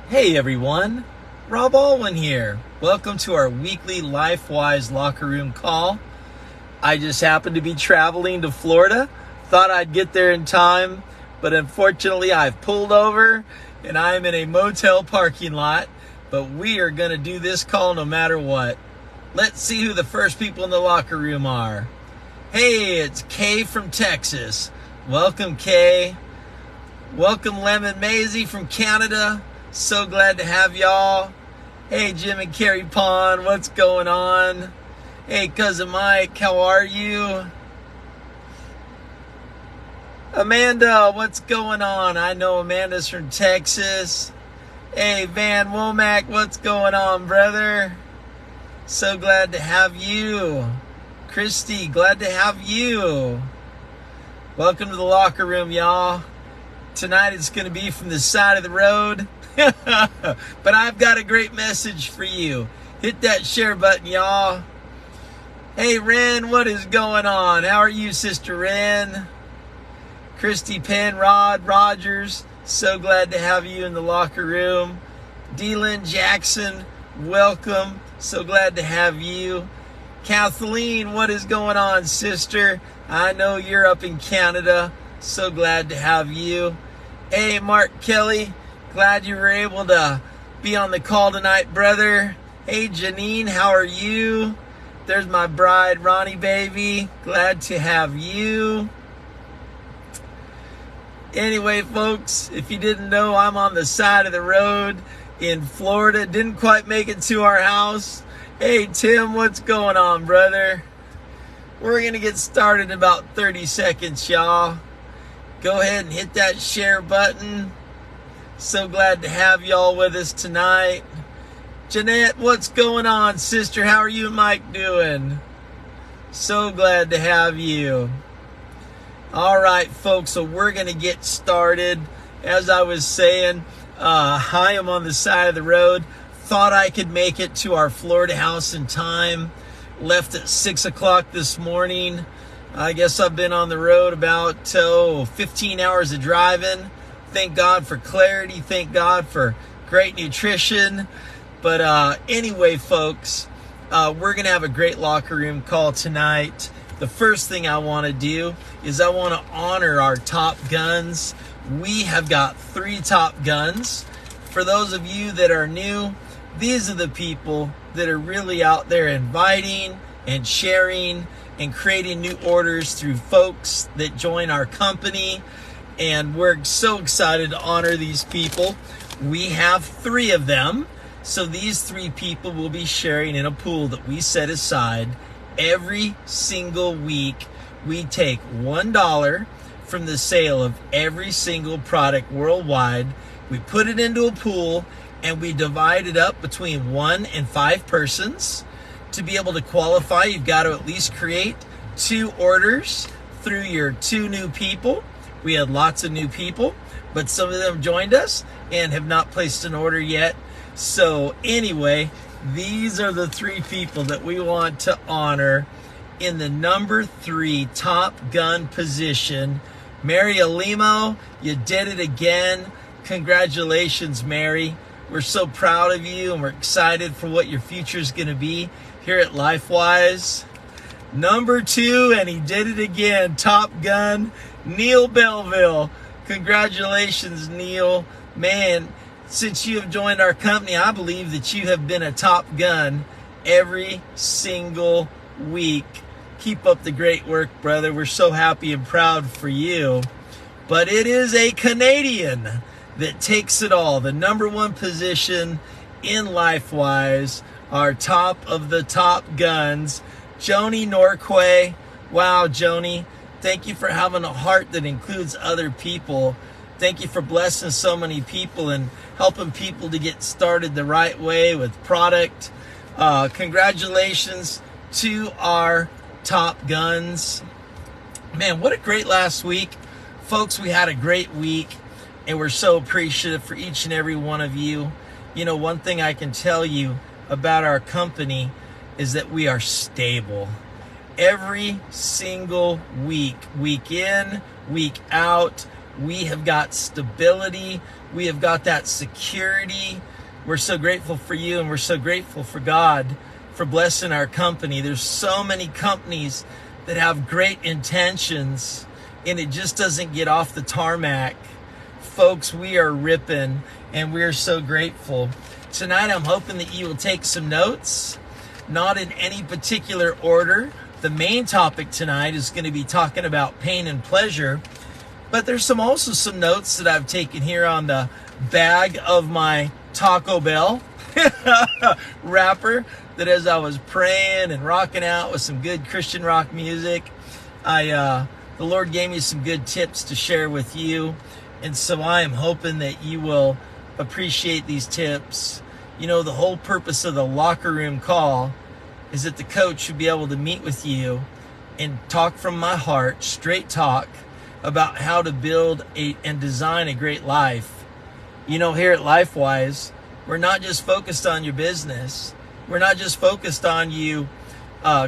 Hey everyone, Rob Alwyn here. Welcome to our weekly LifeWise locker room call. I just happened to be traveling to Florida. Thought I'd get there in time, but unfortunately I've pulled over and I'm in a motel parking lot. But we are going to do this call no matter what. Let's see who the first people in the locker room are. Hey, it's Kay from Texas. Welcome, Kay. Welcome, Lemon Maisie from Canada. So glad to have y'all. Hey, Jim and Carrie Pond, what's going on? Hey, Cousin Mike, how are you? Amanda, what's going on? I know Amanda's from Texas. Hey, Van Womack, what's going on, brother? So glad to have you. Christy, glad to have you. Welcome to the locker room, y'all. Tonight it's going to be from the side of the road. But I've got a great message for you. Hit that share button, y'all. Hey, Ren, what is going on? How are you, Sister Ren? Christy Penrod Rogers, so glad to have you in the locker room. Dylan Jackson, welcome. So glad to have you. Kathleen, what is going on, sister? I know you're up in Canada. So glad to have you. Hey, Mark Kelly. Glad you were able to be on the call tonight, brother. Hey, Janine, how are you? There's my bride, Ronnie baby. Glad to have you. Anyway, folks, if you didn't know, I'm on the side of the road in Florida. Didn't quite make it to our house. Hey, Tim, what's going on, brother? We're going to get started in about 30 seconds, y'all. Go ahead and hit that share button. So glad to have y'all with us tonight. Jeanette, what's going on, sister? How are you and Mike doing? So glad to have you. All right, folks, so we're going to get started. As I was saying, I am on the side of the road. Thought I could make it to our Florida house in time. Left at 6 o'clock this morning. I guess I've been on the road about 15 hours of driving. Thank God for clarity. Thank God for great nutrition. But anyway, folks, we're going to have a great locker room call tonight. The first thing I want to do is I want to honor our top guns. We have got 3 top guns. For those of you that are new, these are the people that are really out there inviting and sharing and creating new orders through folks that join our company. And we're so excited to honor these people. We have 3 of them. So these 3 people will be sharing in a pool that we set aside every single week. We take $1 from the sale of every single product worldwide. We put it into a pool and we divide it up between 1 and 5 persons. To be able to qualify, you've got to at least create 2 orders through your 2 new people. We had lots of new people, but some of them joined us and have not placed an order yet. So anyway, these are the 3 people that we want to honor in the number 3 top gun position. Mary Alimo, you did it again. Congratulations, Mary. We're so proud of you and we're excited for what your future is going to be here at LifeWise. Number 2, and he did it again, top gun, Neil Belleville. Congratulations, Neil. Man, since you have joined our company, I believe that you have been a top gun every single week. Keep up the great work, brother. We're so happy and proud for you. But it is a Canadian that takes it all. The number 1 position in LifeWise, our top of the top guns, Joni Norquay. Wow, Joni. Thank you for having a heart that includes other people. Thank you for blessing so many people and helping people to get started the right way with product. Congratulations to our top guns. Man, what a great last week. Folks, we had a great week and we're so appreciative for each and every one of you. You know, one thing I can tell you about our company is that we are stable. Every single week, week in, week out, We have got stability. We have got that security. We're so grateful for you, and we're so grateful for God for blessing our company. There's so many companies that have great intentions, and it just doesn't get off the tarmac. Folks, we are ripping, and we are so grateful. Tonight, I'm hoping that you will take some notes, not in any particular order. The main topic tonight is going to be talking about pain and pleasure, but there's also some notes that I've taken here on the bag of my Taco Bell wrapper, that as I was praying and rocking out with some good Christian rock music, the Lord gave me some good tips to share with you. And so I am hoping that you will appreciate these tips. You know, the whole purpose of the locker room call is that the coach should be able to meet with you and talk from my heart, straight talk, about how to build and design a great life. You know, here at LifeWise, we're not just focused on your business. We're not just focused on you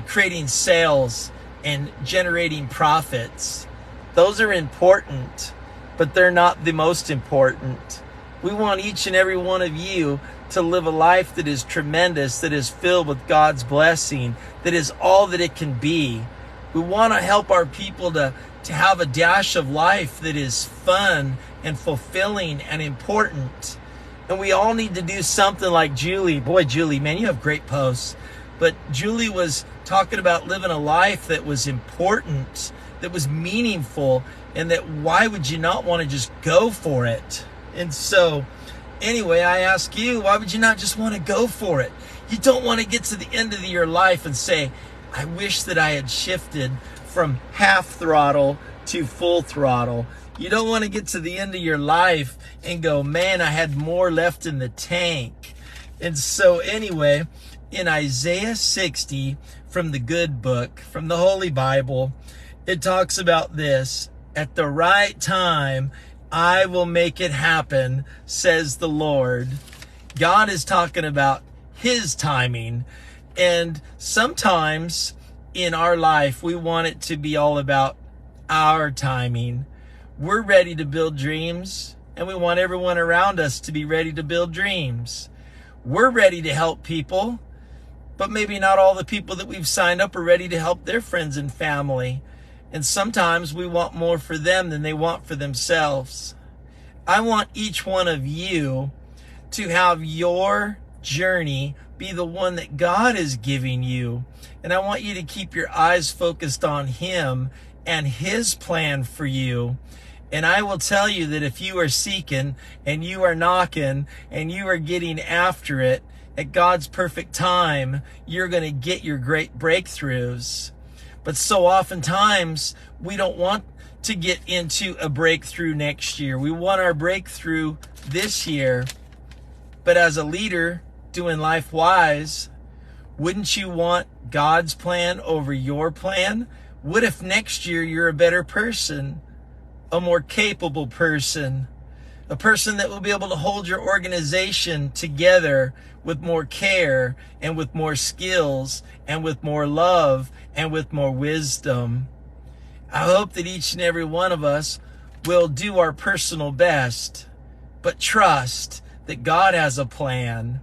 creating sales and generating profits. Those are important, but they're not the most important. We want each and every one of you to live a life that is tremendous, that is filled with God's blessing, that is all that it can be. We want to help our people to have a dash of life that is fun and fulfilling and important. And we all need to do something like Julie. Boy, Julie, man, you have great posts. But Julie was talking about living a life that was important, that was meaningful, and that why would you not want to just go for it? And so, anyway, I ask you, why would you not just want to go for it? You don't want to get to the end of your life and say, I wish that I had shifted from half throttle to full throttle. You don't want to get to the end of your life and go, man, I had more left in the tank. And so anyway, in Isaiah 60 from the Good Book, from the Holy Bible, it talks about this: at the right time, I will make it happen, says the Lord. God is talking about his timing. And sometimes in our life, we want it to be all about our timing. We're ready to build dreams, and we want everyone around us to be ready to build dreams. We're ready to help people, but maybe not all the people that we've signed up are ready to help their friends and family. And sometimes we want more for them than they want for themselves. I want each one of you to have your journey be the one that God is giving you. And I want you to keep your eyes focused on him and his plan for you. And I will tell you that if you are seeking and you are knocking and you are getting after it, at God's perfect time, you're going to get your great breakthroughs. But so oftentimes, we don't want to get into a breakthrough next year. We want our breakthrough this year. But as a leader doing LifeWise, wouldn't you want God's plan over your plan? What if next year you're a better person, a more capable person, a person that will be able to hold your organization together with more care and with more skills and with more love and with more wisdom? I hope that each and every one of us will do our personal best, but trust that God has a plan.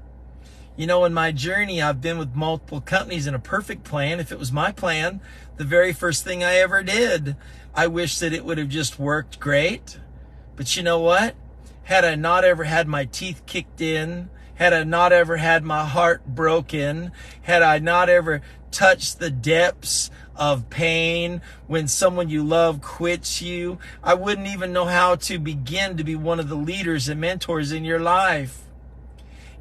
You know, in my journey, I've been with multiple companies, and a perfect plan, if it was my plan, the very first thing I ever did, I wish that it would have just worked great. But you know what? Had I not ever had my teeth kicked in, had I not ever had my heart broken, had I not ever touched the depths of pain when someone you love quits you, I wouldn't even know how to begin to be one of the leaders and mentors in your life.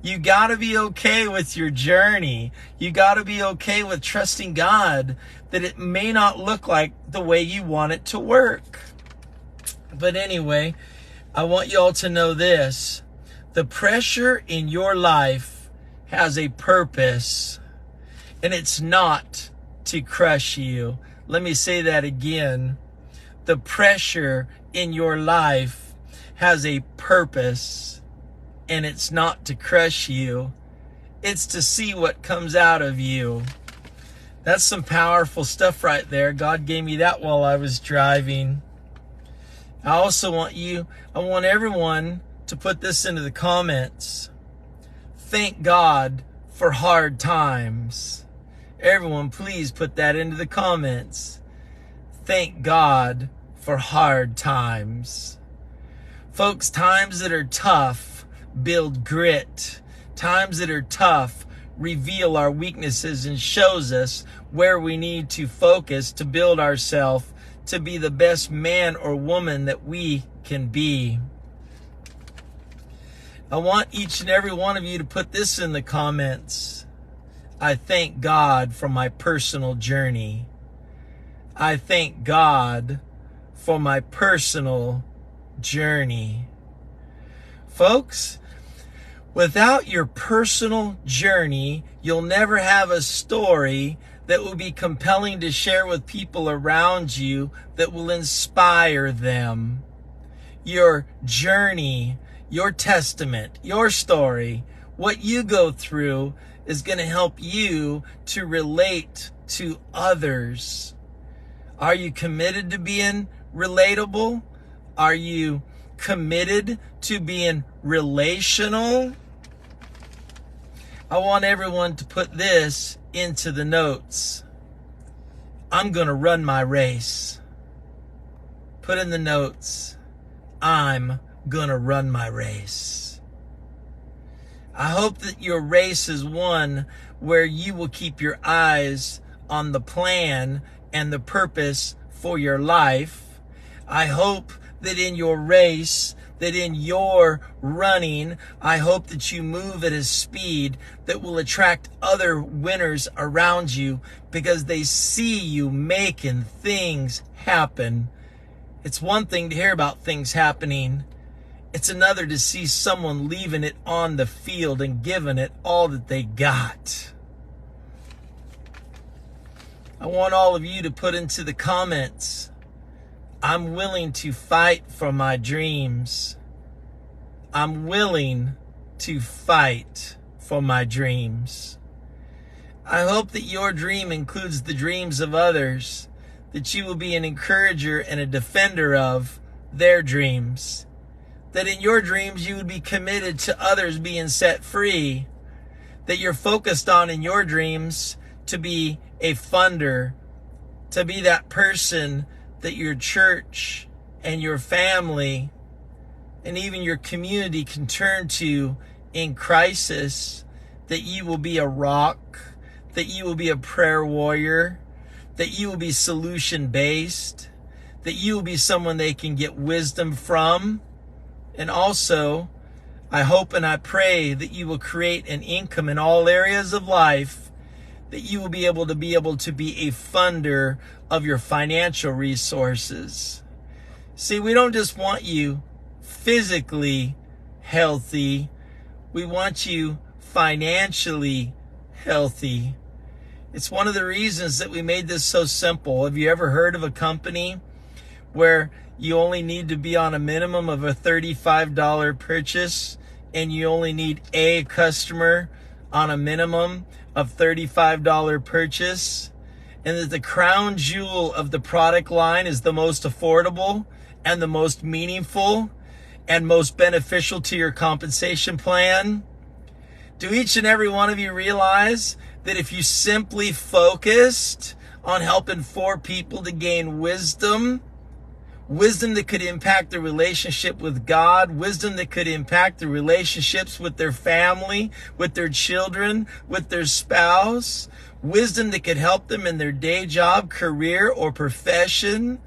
You got to be okay with your journey. You got to be okay with trusting God that it may not look like the way you want it to work. But anyway, I want you all to know this. The pressure in your life has a purpose, and it's not to crush you. Let me say that again. The pressure in your life has a purpose, and it's not to crush you. It's to see what comes out of you. That's some powerful stuff right there. God gave me that while I was driving. I want everyone to put this into the comments. Thank God for hard times. Everyone, please put that into the comments. Thank God for hard times. Folks, times that are tough build grit. Times that are tough reveal our weaknesses and shows us where we need to focus to build ourselves to be the best man or woman that we can be. I want each and every one of you to put this in the comments. I thank God for my personal journey. I thank God for my personal journey. Folks, without your personal journey, you'll never have a story that will be compelling to share with people around you that will inspire them. Your journey, your testament, your story, what you go through is going to help you to relate to others. Are you committed to being relatable? Are you committed to being relational? I want everyone to put this into the notes. I'm going to run my race. Put in the notes. I'm going to run my race. I hope that your race is one where you will keep your eyes on the plan and the purpose for your life. I hope that in your race, that in your running, I hope that you move at a speed that will attract other winners around you because they see you making things happen. It's one thing to hear about things happening. It's another to see someone leaving it on the field and giving it all that they got. I want all of you to put into the comments, I'm willing to fight for my dreams. I'm willing to fight for my dreams. I hope that your dream includes the dreams of others, that you will be an encourager and a defender of their dreams, that in your dreams you would be committed to others being set free, that you're focused on in your dreams to be a funder, to be that person that your church and your family and even your community can turn to in crisis, that you will be a rock, that you will be a prayer warrior, that you will be solution-based, that you will be someone they can get wisdom from. And also, I hope and I pray that you will create an income in all areas of life, that you will be able to be a funder of your financial resources. See, we don't just want you physically healthy. We want you financially healthy. It's one of the reasons that we made this so simple. Have you ever heard of a company where you only need to be on a minimum of a $35 purchase and you only need a customer on a minimum of $35 purchase, and that the crown jewel of the product line is the most affordable and the most meaningful and most beneficial to your compensation plan? Do each and every one of you realize that if you simply focused on helping 4 people to gain wisdom that could impact the relationship with God, wisdom that could impact the relationships with their family, with their children, with their spouse, wisdom that could help them in their day job, career, or profession?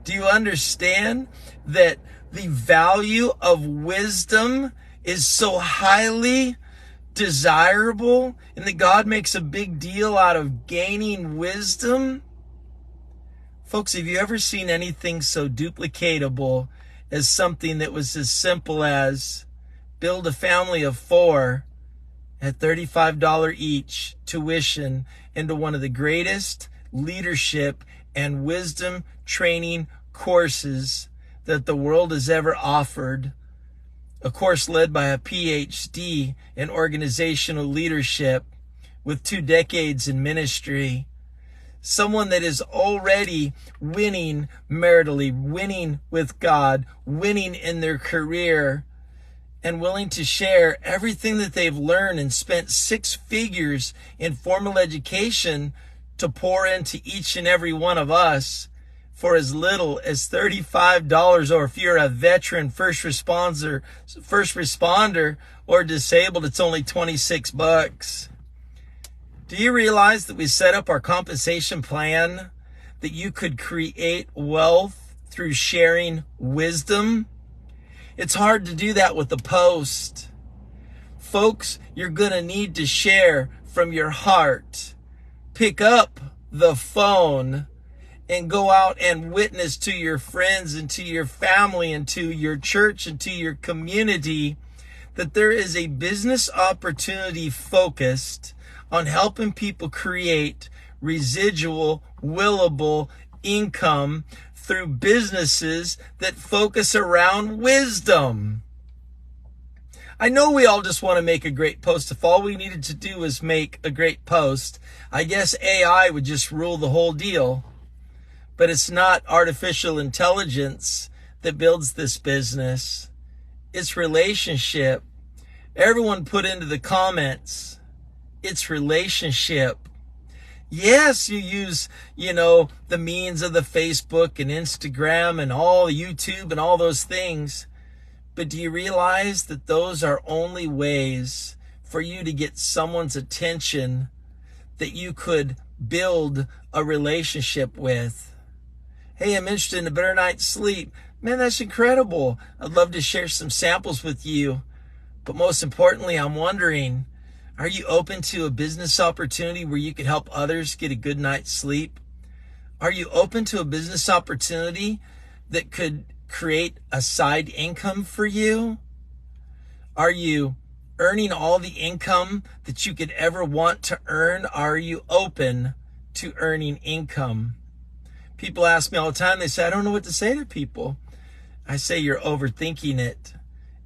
Do you understand that the value of wisdom is so highly desirable and that God makes a big deal out of gaining wisdom? Folks, have you ever seen anything so duplicatable as something that was as simple as build a family of 4 at $35 each tuition into one of the greatest leadership and wisdom training courses that the world has ever offered? A course led by a PhD in organizational leadership with 2 decades in ministry. someone that is already winning maritally, winning with God, winning in their career, and willing to share everything that they've learned and spent 6 figures in formal education to pour into each and every one of us for as little as $35, or if you're a veteran, first responder or disabled, it's only $26. Do you realize that we set up our compensation plan that you could create wealth through sharing wisdom? It's hard to do that with a post. Folks, you're going to need to share from your heart. Pick up the phone and go out and witness to your friends and to your family and to your church and to your community that there is a business opportunity focused on helping people create residual, willable income through businesses that focus around wisdom. I know we all just want to make a great post. If all we needed to do was make a great post, I guess AI would just rule the whole deal. But it's not artificial intelligence that builds this business. It's relationship. Everyone put into the comments, it's relationship. Yes, you use, the means of the Facebook and Instagram and all YouTube and all those things. But do you realize that those are only ways for you to get someone's attention that you could build a relationship with? Hey, I'm interested in a better night's sleep. Man, that's incredible. I'd love to share some samples with you. But most importantly, I'm wondering, are you open to a business opportunity where you could help others get a good night's sleep? Are you open to a business opportunity that could create a side income for you? Are you earning all the income that you could ever want to earn? Are you open to earning income? People ask me all the time, they say, I don't know what to say to people. I say, you're overthinking it.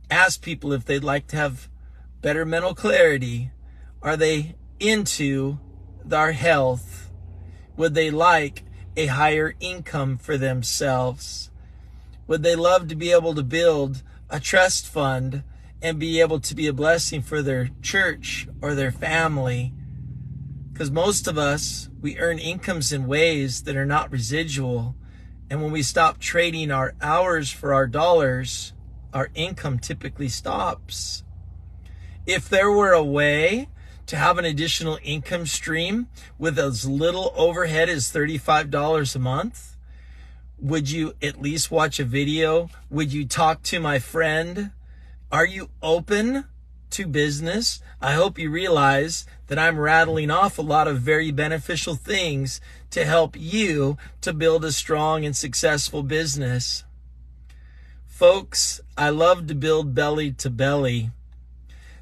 Ask people if they'd like to have better mental clarity. Are they into their health? Would they like a higher income for themselves? Would they love to be able to build a trust fund and be able to be a blessing for their church or their family? Because most of us, we earn incomes in ways that are not residual. And when we stop trading our hours for our dollars, our income typically stops. If there were a way to have an additional income stream with as little overhead as $35 a month, would you at least watch a video? Would you talk to my friend? Are you open to business? I hope you realize that I'm rattling off a lot of very beneficial things to help you to build a strong and successful business. Folks, I love to build belly to belly.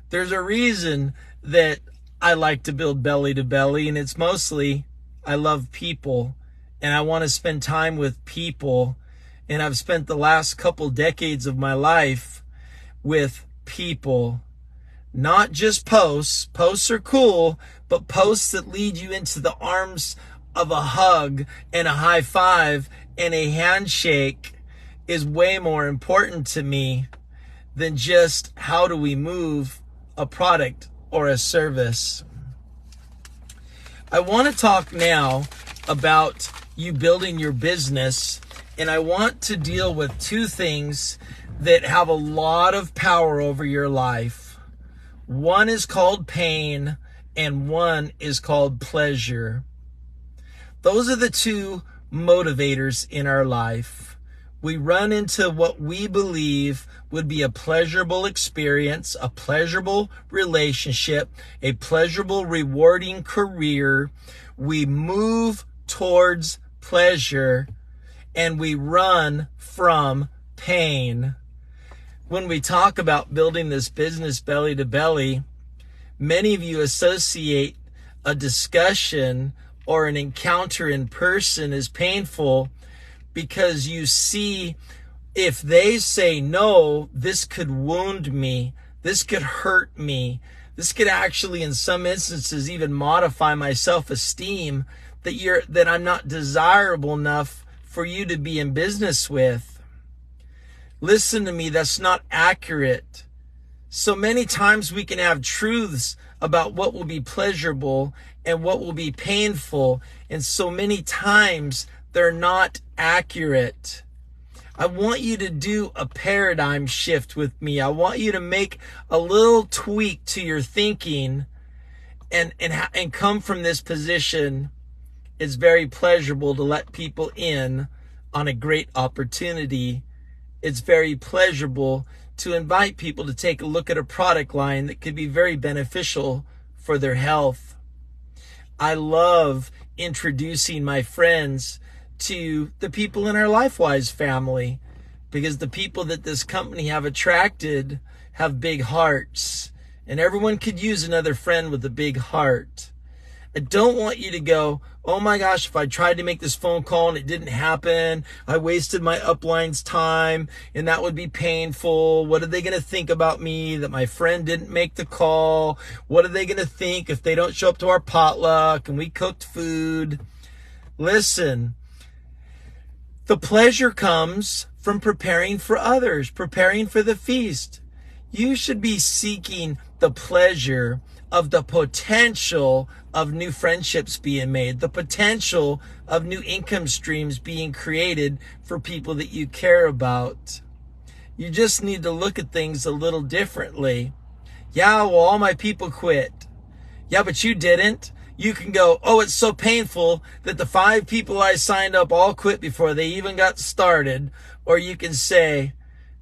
There's a reason that I like to build belly to belly, and it's mostly I love people and I want to spend time with people. And I've spent the last couple decades of my life with people. Not just posts. Posts are cool, but posts that lead you into the arms of a hug and a high five and a handshake is way more important to me than just how do we move a product or a service. I want to talk now about you building your business, and I want to deal with 2 things that have a lot of power over your life. One is called pain, and one is called pleasure. Those are the 2 motivators in our life. We run into what we believe would be a pleasurable experience, a pleasurable relationship, a pleasurable, rewarding career. We move towards pleasure and we run from pain. When we talk about building this business belly to belly, many of you associate a discussion or an encounter in person as painful because you see if they say no, this could wound me, this could hurt me, this could actually in some instances even modify my self-esteem, that I'm not desirable enough for you to be in business with. Listen to me, that's not accurate. So many times we can have truths about what will be pleasurable and what will be painful, and so many times they're not accurate. I want you to do a paradigm shift with me. I want you to make a little tweak to your thinking and come from this position. It's very pleasurable to let people in on a great opportunity. It's very pleasurable to invite people to take a look at a product line that could be very beneficial for their health. I love introducing my friends to the people in our LifeWise family, because the people that this company have attracted have big hearts, and everyone could use another friend with a big heart. I don't want you to go, oh my gosh, if I tried to make this phone call and it didn't happen, I wasted my upline's time and that would be painful. What are they going to think about me that my friend didn't make the call? What are they going to think if they don't show up to our potluck and we cooked food? Listen, the pleasure comes from preparing for others, preparing for the feast. You should be seeking the pleasure of the potential of new friendships being made, the potential of new income streams being created for people that you care about. You just need to look at things a little differently. Yeah, well, all my people quit. Yeah, but you didn't. You can go, oh, it's so painful that the 5 people I signed up all quit before they even got started. Or you can say,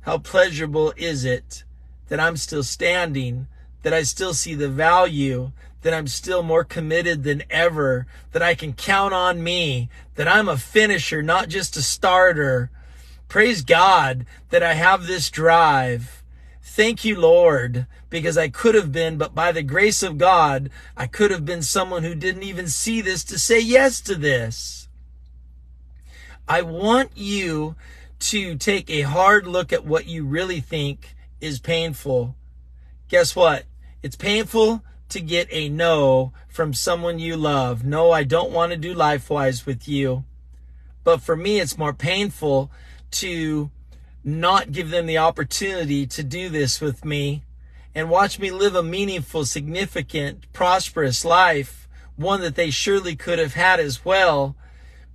how pleasurable is it that I'm still standing, that I still see the value, that I'm still more committed than ever, that I can count on me, that I'm a finisher, not just a starter. Praise God that I have this drive. Thank you, Lord, because I could have been, but by the grace of God, I could have been someone who didn't even see this to say yes to this. I want you to take a hard look at what you really think is painful. Guess what? It's painful to get a no from someone you love. No, I don't want to do LifeWise with you. But for me, it's more painful to not give them the opportunity to do this with me and watch me live a meaningful, significant, prosperous life, one that they surely could have had as well,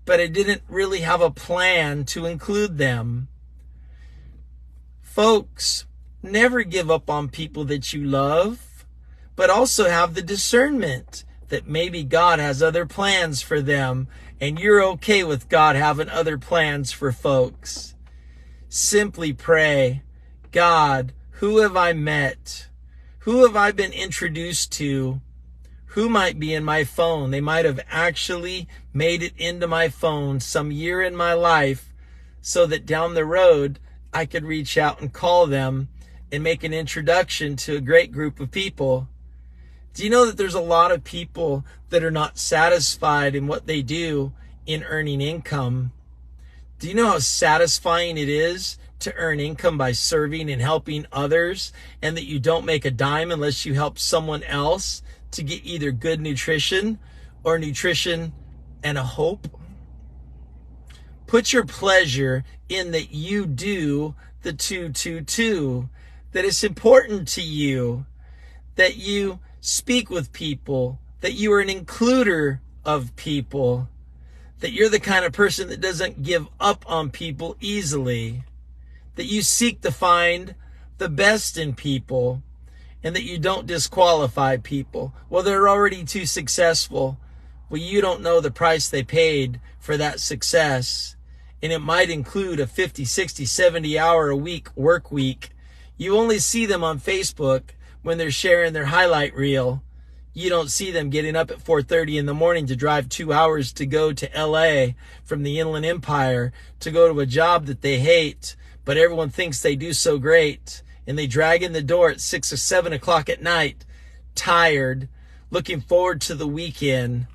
but I didn't really have a plan to include them. Folks, never give up on people that you love, but also have the discernment that maybe God has other plans for them, and you're okay with God having other plans for folks. Simply pray, God, who have I met? Who have I been introduced to? Who might be in my phone? They might have actually made it into my phone some year in my life so that down the road I could reach out and call them and make an introduction to a great group of people. Do you know that there's a lot of people that are not satisfied in what they do in earning income? Do you know how satisfying it is to earn income by serving and helping others, and that you don't make a dime unless you help someone else to get either good nutrition or nutrition and a hope? Put your pleasure in that you do the 222, that it's important to you, that you speak with people, that you are an includer of people, that you're the kind of person that doesn't give up on people easily, that you seek to find the best in people, and that you don't disqualify people. Well, they're already too successful. Well, you don't know the price they paid for that success. And it might include a 50, 60, 70 hour a week work week. You only see them on Facebook when they're sharing their highlight reel. You don't see them getting up at 4:30 in the morning to drive 2 hours to go to LA from the Inland Empire to go to a job that they hate, but everyone thinks they do so great. And they drag in the door at 6 or 7 o'clock at night, tired, looking forward to the weekend.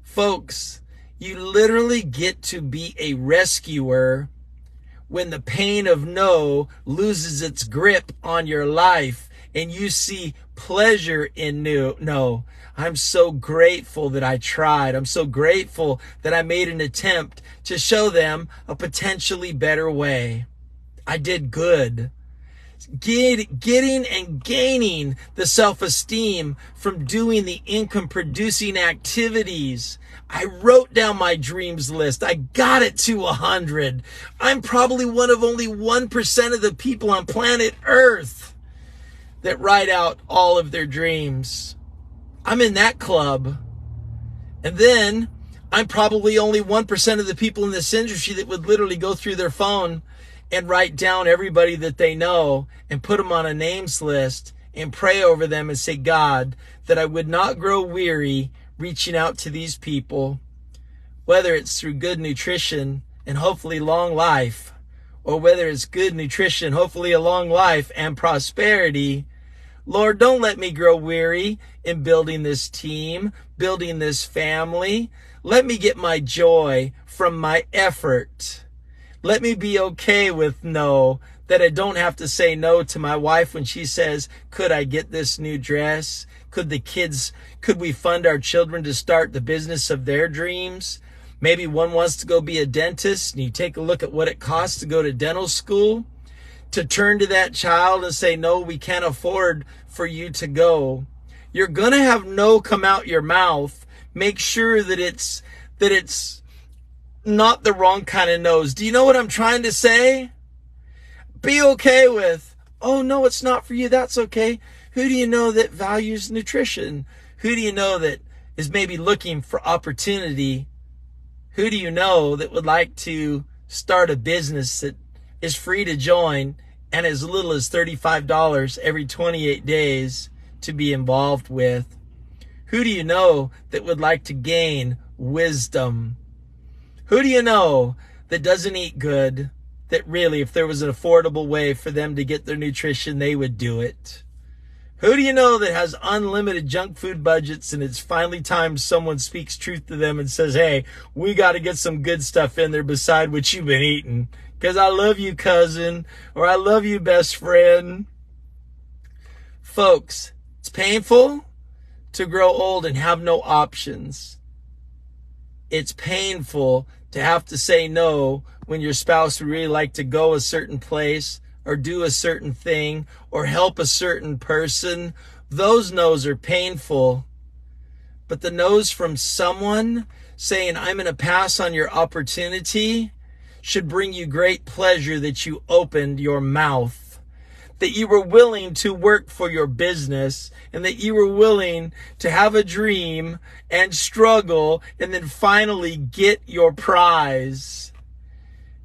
Folks, you literally get to be a rescuer when the pain of no loses its grip on your life and you see pleasure in new. No, I'm so grateful that I tried. I'm so grateful that I made an attempt to show them a potentially better way. I did good. Getting and gaining the self-esteem from doing the income-producing activities. I wrote down my dreams list. I got it to 100. I'm probably one of only 1% of the people on planet Earth that write out all of their dreams. I'm in that club. And then I'm probably only 1% of the people in this industry that would literally go through their phone and write down everybody that they know and put them on a names list and pray over them and say, God, that I would not grow weary reaching out to these people, whether it's through good nutrition and hopefully long life, or whether it's good nutrition, hopefully a long life and prosperity. Lord, don't let me grow weary in building this team, building this family. Let me get my joy from my effort. Let me be okay with no, that I don't have to say no to my wife when she says, could I get this new dress? Could we fund our children to start the business of their dreams? Maybe one wants to go be a dentist, and you take a look at what it costs to go to dental school. To turn to that child and say, no, we can't afford for you to go. You're going to have no come out your mouth. Make sure that it's not the wrong kind of no's. Do you know what I'm trying to say? Be okay with, oh, no, it's not for you. That's okay. Who do you know that values nutrition? Who do you know that is maybe looking for opportunity? Who do you know that would like to start a business that is free to join and as little as $35 every 28 days to be involved with? Who do you know that would like to gain wisdom? Who do you know that doesn't eat good, that really, if there was an affordable way for them to get their nutrition, they would do it? Who do you know that has unlimited junk food budgets and it's finally time someone speaks truth to them and says, hey, we got to get some good stuff in there beside what you've been eating because I love you, cousin, or I love you, best friend? Folks, it's painful to grow old and have no options. It's painful to have to say no when your spouse would really like to go a certain place or do a certain thing or help a certain person. Those no's are painful. But the no's from someone saying, I'm going to pass on your opportunity, should bring you great pleasure that you opened your mouth, that you were willing to work for your business, and that you were willing to have a dream and struggle and then finally get your prize.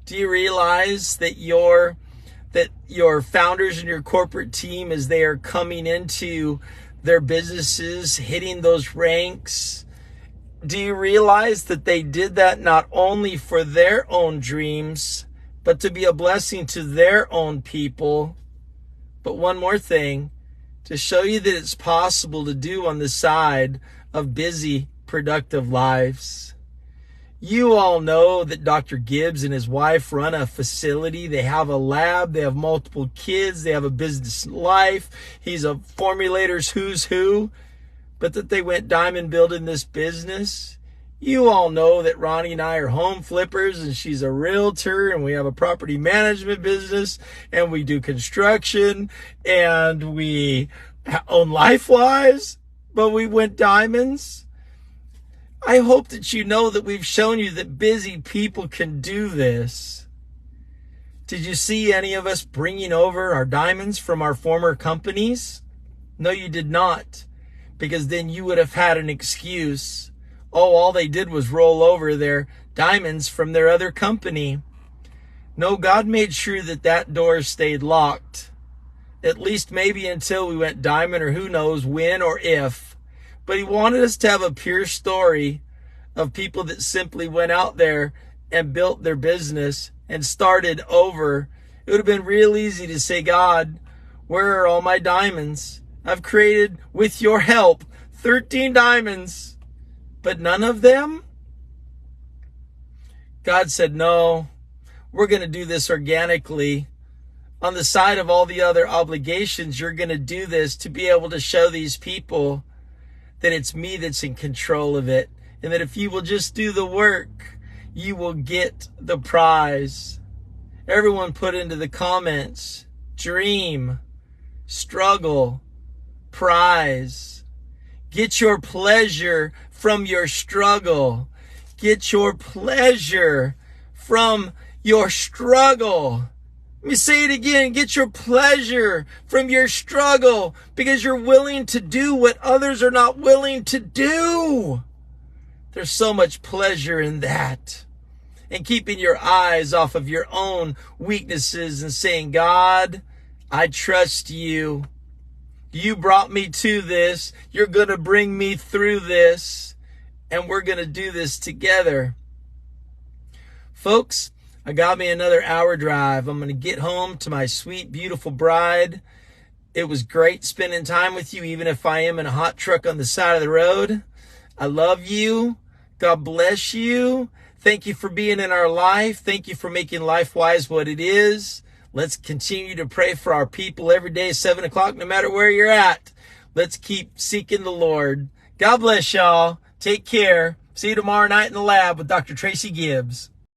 Do you realize that your founders and your corporate team, as they are coming into their businesses, hitting those ranks, do you realize that they did that not only for their own dreams, but to be a blessing to their own people? But one more thing, to show you that it's possible to do on the side of busy, productive lives. You all know that Dr. Gibbs and his wife run a facility. They have a lab. They have multiple kids. They have a business life. He's a formulator's who's who. But that they went diamond building this business. You all know that Ronnie and I are home flippers, and she's a realtor, and we have a property management business, and we do construction, and we own LifeWise, but we went diamonds. I hope that you know that we've shown you that busy people can do this. Did you see any of us bringing over our diamonds from our former companies? No, you did not, because then you would have had an excuse. Oh, all they did was roll over their diamonds from their other company. No, God made sure that that door stayed locked, at least maybe until we went diamond, or who knows when or if. But he wanted us to have a pure story of people that simply went out there and built their business and started over. It would have been real easy to say, God, where are all my diamonds? I've created, with your help, 13 diamonds, but none of them? God said, no, we're going to do this organically. on the side of all the other obligations, you're going to do this to be able to show these people that it's me that's in control of it. And that if you will just do the work, you will get the prize. Everyone put into the comments, dream, struggle, prize. Get your pleasure from your struggle. Get your pleasure from your struggle. Let me say it again. Get your pleasure from your struggle because you're willing to do what others are not willing to do. There's so much pleasure in that. And keeping your eyes off of your own weaknesses and saying, God, I trust you. You brought me to this. You're going to bring me through this. And we're going to do this together. Folks, I got me another hour drive. I'm going to get home to my sweet, beautiful bride. It was great spending time with you, even if I am in a hot truck on the side of the road. I love you. God bless you. Thank you for being in our life. Thank you for making LifeWise what it is. Let's continue to pray for our people every day, 7 o'clock, no matter where you're at. Let's keep seeking the Lord. God bless y'all. Take care. See you tomorrow night in the lab with Dr. Tracy Gibbs.